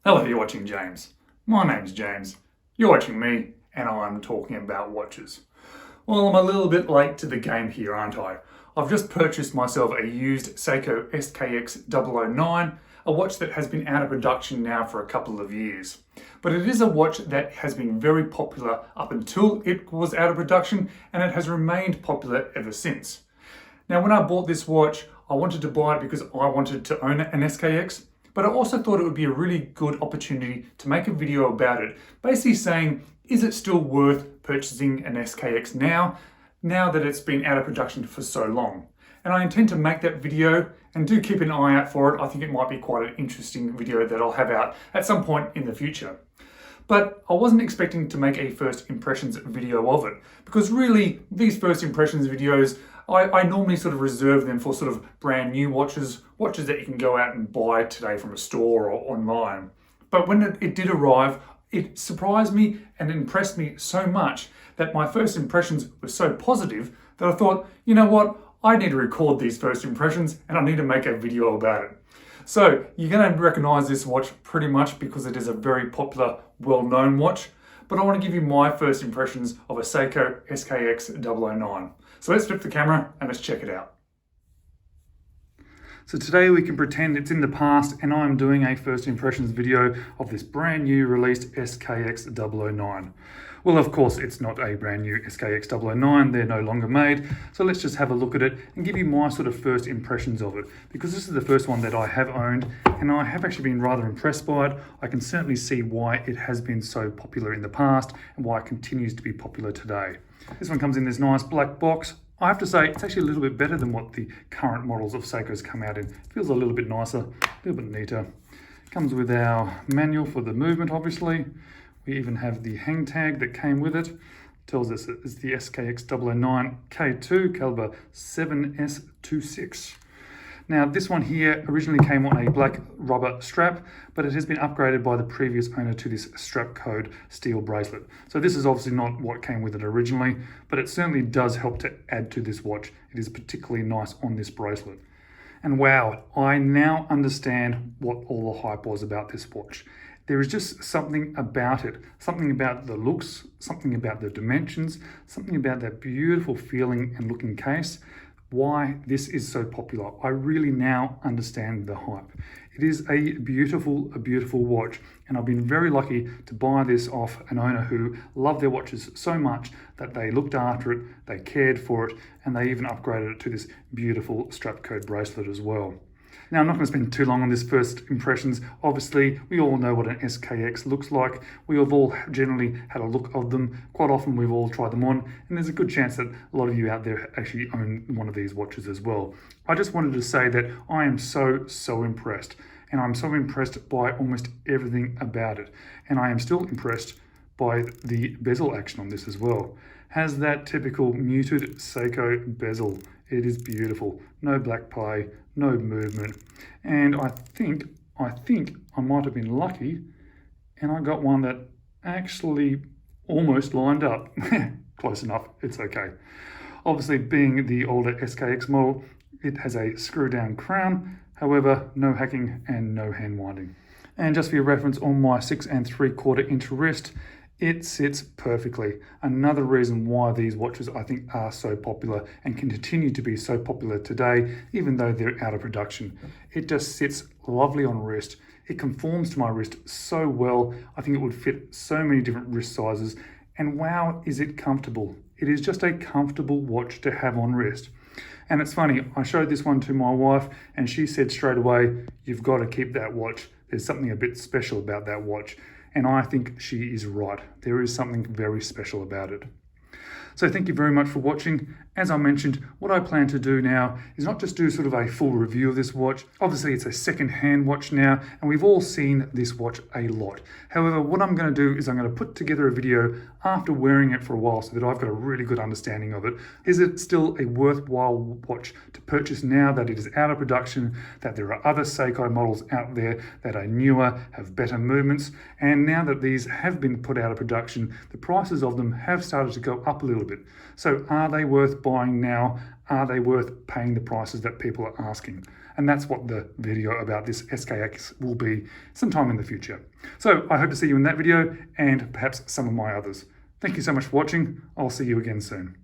Hello, you're watching James. My name's James. You're watching me, and I'm talking about watches. Well, I'm a little bit late to the game here, aren't I? I've just purchased myself a used Seiko SKX009, a watch that has been out of production now for a couple of years. But it is a watch that has been very popular up until it was out of production, and it has remained popular ever since. Now, when I bought this watch, I wanted to buy it because I wanted to own an SKX, but I also thought it would be a really good opportunity to make a video about it, basically saying, is it still worth purchasing an SKX now that it's been out of production for so long? And I intend to make that video, and do keep an eye out for it. I think it might be quite an interesting video that I'll have out at some point in the future. But I wasn't expecting to make a first impressions video of it, because really these first impressions videos, I normally sort of reserve them for sort of brand new watches that you can go out and buy today from a store or online. But when it did arrive, it surprised me and impressed me so much that my first impressions were so positive that I thought, you know what, I need to record these first impressions and I need to make a video about it. So you're going to recognize this watch pretty much because it is a very popular, well-known watch. But I want to give you my first impressions of a Seiko SKX009. So let's flip the camera and let's check it out. So today we can pretend it's in the past and I'm doing a first impressions video of this brand new released SKX009. Well, of course, it's not a brand new SKX009, they're no longer made. So let's just have a look at it and give you my sort of first impressions of it, because this is the first one that I have owned and I have actually been rather impressed by it. I can certainly see why it has been so popular in the past and why it continues to be popular today. This one comes in this nice black box. I have to say, it's actually a little bit better than what the current models of Seiko's come out in. It feels a little bit nicer, a little bit neater. Comes with our manual for the movement, obviously. We even have the hang tag that came with it. It tells us it's the SKX009 K2 caliber 7S26. Now, this one here originally came on a black rubber strap, but it has been upgraded by the previous owner to this strap code steel bracelet. So this is obviously not what came with it originally, but it certainly does help to add to this watch. It is particularly nice on this bracelet. And wow, I now understand what all the hype was about this watch. There is just something about it, something about the looks, something about the dimensions, something about that beautiful feeling and looking case, why this is so popular. I really now understand the hype. It is a beautiful watch, and I've been very lucky to buy this off an owner who loved their watches so much that they looked after it, they cared for it, and they even upgraded it to this beautiful strap code bracelet as well. Now, I'm not going to spend too long on this first impressions. Obviously, we all know what an SKX looks like. We have all generally had a look of them. Quite often, we've all tried them on, and there's a good chance that a lot of you out there actually own one of these watches as well. I just wanted to say that I am so impressed, and I'm so impressed by almost everything about it. And I am still impressed by the bezel action on this as well. Has that typical muted Seiko bezel. It is beautiful. No black play, no movement. And I think I might have been lucky and I got one that actually almost lined up. Close enough, it's okay. Obviously, being the older SKX model, it has a screw down crown. However, no hacking and no hand winding. And just for your reference, on my 6 3/4 inch wrist, it sits perfectly. Another reason why these watches, I think, are so popular and can continue to be so popular today, even though they're out of production. It just sits lovely on wrist. It conforms to my wrist so well. I think it would fit so many different wrist sizes. And wow, is it comfortable. It is just a comfortable watch to have on wrist. And it's funny, I showed this one to my wife and she said straight away, you've got to keep that watch. There's something a bit special about that watch. And I think she is right. There is something very special about it. So thank you very much for watching. As I mentioned, what I plan to do now is not just do sort of a full review of this watch. Obviously, it's a second-hand watch now, and we've all seen this watch a lot. However, what I'm going to do is I'm going to put together a video after wearing it for a while so that I've got a really good understanding of it. Is it still a worthwhile watch to purchase now that it is out of production, that there are other Seiko models out there that are newer, have better movements, and now that these have been put out of production, the prices of them have started to go up a little bit. So are they worth buying now Are they worth paying the prices that people are asking? And that's what the video about this SKX will be sometime in the future. So I hope to see you in that video and perhaps some of my others. Thank you so much for watching. I'll see you again soon.